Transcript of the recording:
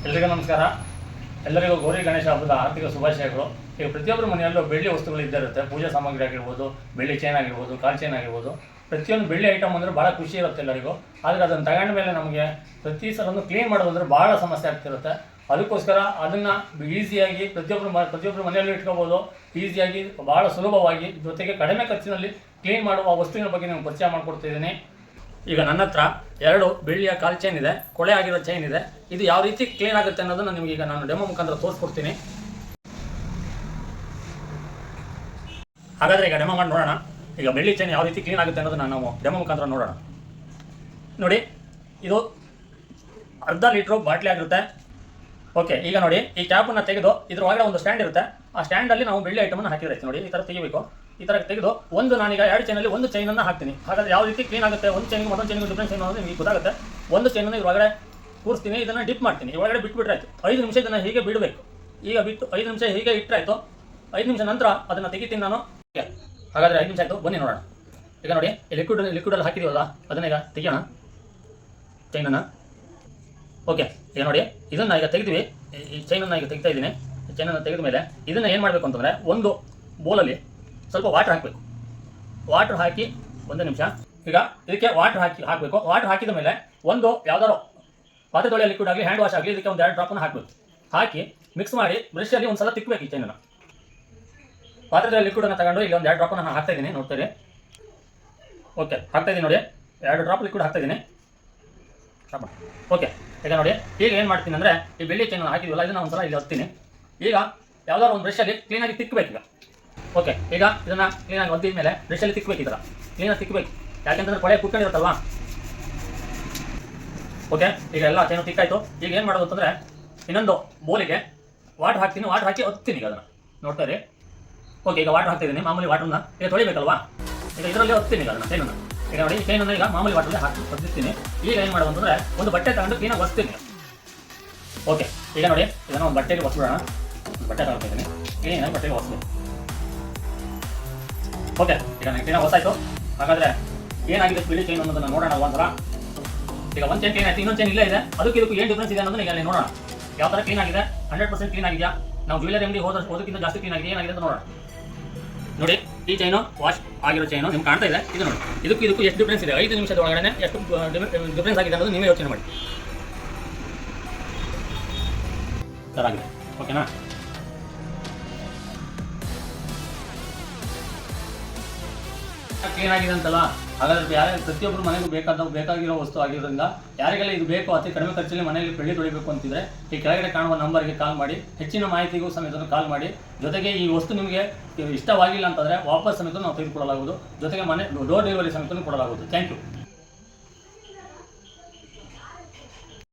ಎಲ್ಲರಿಗೂ ನಮಸ್ಕಾರ. ಎಲ್ಲರಿಗೂ ಗೌರಿ ಗಣೇಶ ಹಬ್ಬದ ಆರ್ಥಿಕ ಶುಭಾಶಯಗಳು. ಈಗ ಪ್ರತಿಯೊಬ್ಬರ ಮನೆಯಲ್ಲೂ ಬೆಳ್ಳಿ ವಸ್ತುಗಳು ಇದ್ದೇ ಇರುತ್ತೆ. ಪೂಜಾ ಸಾಮಗ್ರಿ ಆಗಿರ್ಬೋದು, ಬೆಳ್ಳಿ ಚೈನ್ ಆಗಿರ್ಬೋದು, ಕಾಲ್ ಚೈನ್ ಆಗಿರ್ಬೋದು, ಪ್ರತಿಯೊಂದು ಬೆಳ್ಳಿ ಐಟಮ್ ಅಂದರೆ ಭಾಳ ಖುಷಿ ಇರುತ್ತೆ ಎಲ್ಲರಿಗೂ. ಆದರೆ ಅದನ್ನು ತಗೊಂಡ ಮೇಲೆ ನಮಗೆ ಪ್ರತಿ ಸಲನೂ ಕ್ಲೀನ್ ಮಾಡೋದಂದ್ರೆ ಭಾಳ ಸಮಸ್ಯೆ ಆಗ್ತಿರುತ್ತೆ. ಅದಕ್ಕೋಸ್ಕರ ಅದನ್ನು ಈಸಿಯಾಗಿ ಪ್ರತಿಯೊಬ್ಬರ ಮನೆಯಲ್ಲೂ ಇಟ್ಕೋಬೋದು. ಈಸಿಯಾಗಿ ಭಾಳ ಸುಲಭವಾಗಿ ಜೊತೆಗೆ ಕಡಿಮೆ ಖರ್ಚಿನಲ್ಲಿ ಕ್ಲೀನ್ ಮಾಡುವ ವಸ್ತುವಿನ ಬಗ್ಗೆ ನಿಮ್ಗೆ ಪರಿಚಯ ಮಾಡಿಕೊಡ್ತಿದ್ದೀನಿ. ಈಗ ನನ್ನ ಹತ್ರ 2 ಬೆಳ್ಳಿಯ ಕಾಲ್ ಚೈನ್ ಇದೆ, ಕೊಳೆ ಆಗಿರೋ ಚೈನ್ ಇದೆ. ಇದು ಯಾವ ರೀತಿ ಕ್ಲೀನ್ ಆಗುತ್ತೆ ಅನ್ನೋದನ್ನು ನಿಮಗೆ ಈಗ ನಾನು ಡೆಮೋ ಮುಖಾಂತರ ತೋರಿಸ್ಕೊಡ್ತೀನಿ. ಹಾಗಾದರೆ ಈಗ ಡೆಮೋ ಮಾಡಿ ನೋಡೋಣ. ಈಗ ಬೆಳ್ಳಿ ಚೈನ್ ಯಾವ ರೀತಿ ಕ್ಲೀನ್ ಆಗುತ್ತೆ ಅನ್ನೋದನ್ನು ನಾವು ಡೆಮೋ ಮುಖಾಂತರ ನೋಡೋಣ. ನೋಡಿ, ಇದು ಅರ್ಧ ಲೀಟ್ರು ಬಾಟ್ಲಿ ಆಗಿರುತ್ತೆ. ಓಕೆ, ಈಗ ನೋಡಿ, ಈ ಕ್ಯಾಪನ್ನು ತೆಗೆದು ಇದ್ರ ಒಳಗಡೆ ಒಂದು ಸ್ಟ್ಯಾಂಡ್ ಇರುತ್ತೆ. ಆ ಸ್ಟ್ಯಾಂಡಲ್ಲಿ ನಾವು ಬೆಳ್ಳಿ ಐಟಮನ್ನು ಹಾಕಿದ್ರೆ ನೋಡಿ, ಈ ಥರ ತೆಗಿಬೇಕು. ಈ ಥರ ತೆಗೆದು ನಾನೀಗ 2 ಚೈನಲ್ಲಿ ಒಂದು ಚೈನನ್ನು ಹಾಕ್ತೀನಿ. ಹಾಗಾದರೆ ಯಾವ ರೀತಿ ಕ್ಲೀನ್ ಆಗುತ್ತೆ, ಒಂದು ಚೈನಿಗೆ ಮತ್ತೊಂದು ಚೈನಿಗೆ ಡಿಫ್ರೆನ್ಸ್ ಏನು ಅನ್ನೋದು ನಿಮಗೆ ಗೊತ್ತಾಗುತ್ತೆ. ಒಂದು ಚೈನನ್ನು ಇದ್ರ ಒಳಗಡೆ ಕೂರಿಸ್ತೀನಿ, ಇದನ್ನು ಡಿಪ್ ಮಾಡ್ತೀನಿ. ಒಳಗಡೆ ಬಿಟ್ಬಿಟ್ರೆ ಆಯಿತು. 5 ನಿಮಿಷ ಇದನ್ನು ಹೀಗೆ ಬಿಡಬೇಕು. ಈಗ ಬಿಟ್ಟು 5 ನಿಮಿಷ ಹೀಗೆ ಇಟ್ಟರೆ ಆಯಿತು. 5 ನಿಮಿಷ ನಂತರ ಅದನ್ನು ತೆಗಿತೀನಿ ನಾನು. ಹಾಗಾದರೆ 5 ನಿಮಿಷ ಆಯಿತು, ಬನ್ನಿ ನೋಡೋಣ. ಈಗ ನೋಡಿ, ಈ ಲಿಕ್ವಿಡಲ್ಲಿ ಹಾಕಿದೀವಲ್ಲ, ಅದನ್ನ ಈಗ ತೆಗಿಯೋಣ ಚೈನನ್ನು. ಓಕೆ, ಈಗ ನೋಡಿ, ಇದನ್ನು ಈಗ ತೆಗೆದ್ವಿ. ಈ ಚೈನನ್ನು ಈಗ ತೆಗಿತಾ ಇದ್ದೀನಿ. ಈ ಚೈನನ್ನು ತೆಗೆದ ಮೇಲೆ ಇದನ್ನು ಏನು ಮಾಡಬೇಕು ಅಂತಂದರೆ, ಒಂದು ಬೋಲಲ್ಲಿ ಸ್ವಲ್ಪ ವಾಟರ್ ಹಾಕಬೇಕು. ವಾಟರ್ ಹಾಕಿ 1 ನಿಮಿಷ. ಈಗ ಇದಕ್ಕೆ ವಾಟರ್ ಹಾಕಬೇಕು. ವಾಟರ್ ಹಾಕಿದ ಮೇಲೆ ಒಂದು ಯಾವುದಾದ್ರು ಪಾತ್ರೆ ತೊಳೆಯೋ ಲಿಕ್ವಿಡ್ ಆಗಲಿ, ಹ್ಯಾಂಡ್ ವಾಶ್ ಆಗಲಿ, ಇದಕ್ಕೆ ಒಂದು 2 ಡ್ರಾಪನ್ನು ಹಾಕಬೇಕು. ಹಾಕಿ ಮಿಕ್ಸ್ ಮಾಡಿ ಬ್ರಷಲ್ಲಿ ಒಂದು ಸಲ ತಿಕ್ಕಬೇಕು ಈ ಚೈನನ್ನು. ಪಾತ್ರೆ ತೊಳೆಯೋ ಲಿಕ್ವಿಡನ್ನು ತಗೊಂಡು ಈಗ ಒಂದು 2 ಡ್ರಾಪನ್ನು ನಾನು ಹಾಕ್ತಾಯಿದ್ದೀನಿ, ನೋಡ್ತೀರಿ. ಓಕೆ, ಹಾಕ್ತಾಯಿದ್ದೀನಿ ನೋಡಿ, 2 ಡ್ರಾಪ್ ಲಿಕ್ವಿಡ್ ಹಾಕ್ತಾಯಿದ್ದೀನಿ. ಓಕೆ, ಈಗ ನೋಡಿ, ಈಗ ಏನು ಮಾಡ್ತೀನಿ ಅಂದರೆ, ಈ ಬೆಳ್ಳಿ ಚೈನನ್ನು ಹಾಕಿದ್ವಲ್ಲ, ಇದನ್ನು ಒಂದು ಸಲ ಇಲ್ಲಿ ಹತ್ತೀನಿ. ಈಗ ಯಾವುದಾದ್ರು ಒಂದು ಬ್ರಷಲ್ಲಿ ಕ್ಲೀನಾಗಿ ತಿಕ್ಕಬೇಕು ಈಗ. ಓಕೆ, ಈಗ ಇದನ್ನು ಕ್ಲೀನಾಗಿ ಒದ್ದಿದ ಮೇಲೆ ಬ್ರಷಲ್ಲಿ ತಿಕ್ಕಬೇಕು. ಈ ಥರ ಕ್ಲೀನಾಗಿ ತಿಕ್ಕಬೇಕು, ಯಾಕೆಂತಂದ್ರೆ ಕೊಳೆ ಕುತ್ಕೊಂಡಿರುತ್ತಲ್ವ. ಓಕೆ, ಈಗ ಎಲ್ಲ ಚೈನು ತಿಕ್ಕಾಯಿತು. ಈಗ ಏನು ಮಾಡೋದು ಅಂತಂದರೆ, ಇನ್ನೊಂದು ಬೋಲಿಗೆ ವಾಟರ್ ಹಾಕ್ತೀನಿ. ವಾಟರ್ ಹಾಕಿ ಒತ್ತೀನಿ ಈಗ ಅದನ್ನು, ನೋಡ್ತಾ ಇರಿ. ಓಕೆ, ಈಗ ವಾಟರ್ ಹಾಕ್ತಿದ್ದೀನಿ. ಮಾಮೂಲಿ ವಾಟರ್ನ ಈಗ ತೊಳಿಬೇಕಲ್ವಾ. ಈಗ ಇದರಲ್ಲಿ ಒತ್ತೀನಿ ಈಗ ಅದನ್ನು, ಚೈನನ್ನು. ಈಗ ನೋಡಿ, ಚೈನನ್ನು ಈಗ ಮಾಮೂಲಿ ವಾಟರ್ಗೆ ಹಾಕಿ ಒತ್ತಿಸ್ತೀನಿ. ಈಗ ಏನು ಮಾಡೋದು ಅಂತಂದರೆ, ಒಂದು ಬಟ್ಟೆ ತಗೊಂಡು ಕ್ಲೀನಾಗಿ ಒತ್ತೀನಿ. ಓಕೆ, ಈಗ ನೋಡಿ, ಇದನ್ನು ಒಂದು ಬಟ್ಟೆಗೆ ಒತ್ಬಿಡೋಣ. ಬಟ್ಟೆ ತಗೊಳ್ತಿದ್ದೀನಿ, ಕ್ಲೀನಾಗಿ ಬಟ್ಟೆಗೆ ಒತ್ತೀನಿ. ಓಕೆ, ಈಗ ನನಗೆ ಕ್ಲೀನಾಗಿ ಹೊಸಾಯಿತು. ಹಾಗಾದರೆ ಏನಾಗಿದೆ ಬೆಳ್ಳಿ ಚೈನ್ ಅನ್ನೋದನ್ನು ನೋಡೋಣ ಒಂಥರ. ಈಗ ಒಂದು ಚೈನ್ ಕ್ಲೀನ್ ಆಯಿತು, ಇನ್ನೊಂದು ಚೈನ್ ಇಲ್ಲೇ ಇದೆ. ಅದಕ್ಕೆ ಇದಕ್ಕೂ ಏನು ಡಿಫ್ರೆನ್ಸ್ ಇದೆ ಅನ್ನೋದನ್ನ ಈಗ ಅಲ್ಲಿ ನೋಡೋಣ. ಯಾವ ಥರ ಕ್ಲೀನ್ ಆಗಿದೆ, 100% ಕ್ಲೀನ್ ಆಗಿದೆಯಾ, ನಾವು ಜ್ಯುವೆಲರಿ ಅಂಗಡಿ ಹೋದಕ್ಕಿಂತ ಜಾಸ್ತಿ ಕ್ಲೀನ್ ಆಗಿದೆ, ಏನಾಗಿದೆ ಅಂತ ನೋಡೋಣ. ನೋಡಿ, ಈ ಚೈನು ವಾಶ್ ಆಗಿರೋ ಚೈನು ನಿಮ್ಗೆ ಕಾಣ್ತಾ ಇದೆ. ಇದು ನೋಡಿ, ಇದಕ್ಕೂ ಎಷ್ಟು ಡಿಫ್ರೆನ್ಸ್ ಇದೆ. 5 ನಿಮಿಷದ ಒಳಗಡೆ ಎಷ್ಟು ಡಿಫ್ರೆನ್ಸ್ ಆಗಿದೆ ಅನ್ನೋದು ನೀವೇ ಯೋಚನೆ ಮಾಡಿ. ಥರ ಆಗಿದೆ, ಓಕೆನಾ. ಕ್ಲೀನ್ ಆಗಿದೆ ಅಂತಲ್ಲ. ಹಾಗಾದ್ರೆ ಪ್ರತಿಯೊಬ್ಬರು ಮನೆಗೂ ಬೇಕಾಗಿರೋ ವಸ್ತು ಆಗಿರೋದ್ರಿಂದ ಯಾರಿಗೆಲ್ಲ ಇದು ಬೇಕು, ಅತಿ ಕಡಿಮೆ ಖರ್ಚಲ್ಲಿ ಮನೆಯಲ್ಲಿ ಬೆಳ್ಳಿ ತೊಳಿಬೇಕು ಅಂತಿದ್ರೆ ಈ ಕೆಳಗಡೆ ಕಾಣುವ ನಂಬರ್ಗೆ ಕಾಲ್ ಮಾಡಿ, ಹೆಚ್ಚಿನ ಮಾಹಿತಿಗೂ ಸಮೇತ ಕಾಲ್ ಮಾಡಿ. ಜೊತೆಗೆ ಈ ವಸ್ತು ನಿಮಗೆ ಇಷ್ಟವಾಗಿಲ್ಲ ಅಂತಂದರೆ ವಾಪಸ್ ಸಮೇತ ನಾವು ತೆಗೆದುಕೊಳ್ಳಲಾಗುವುದು. ಜೊತೆಗೆ ಡೋರ್ ಡೆಲಿವರಿ ಸಮೇತ ಕೊಡಲಾಗುವುದು. Thank you.